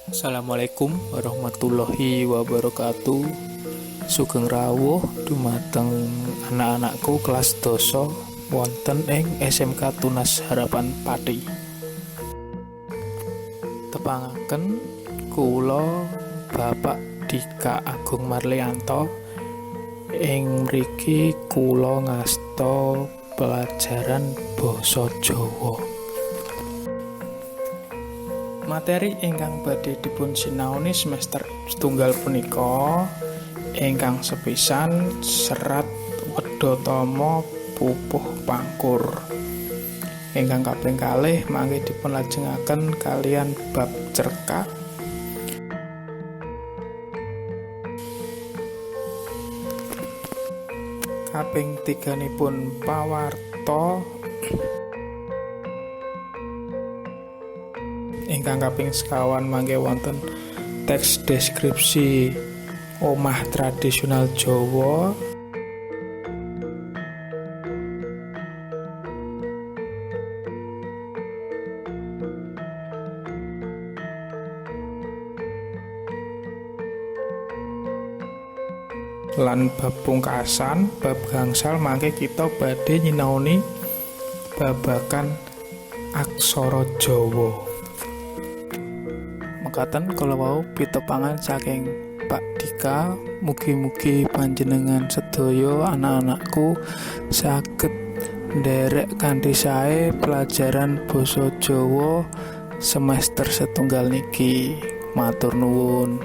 Assalamualaikum warahmatullahi wabarakatuh. Sugeng rawuh dumateng anak-anakku kelas doso wonten ing SMK Tunas Harapan Pati. Tepangaken kula Bapak Dika Agung Marlianto. Ing mriki kula ngasta pelajaran basa Jawa. Materi ingkang badhe dipun sinaoni semester setunggal punika ingkang sepisan serat Wedhatama pupuh pangkur. Ingkang kaping kalih mangke dipun lajengaken kalian bab cerkak. Kaping tiganipun pawarta. Ingkang kaping sekawan mangke wonten teks deskripsi omah tradisional Jawa. Lan bab pungkasan, bab gangsal mangke kita badhe nyinaoni babagan aksara Jawa. Mekaten kala wau pitepangan saking Pak Dika, mugi-mugi panjenengan sedaya anak-anakku saged nderek kanthi sae pelajaran basa Jawa semester setunggal niki. Matur nuwun.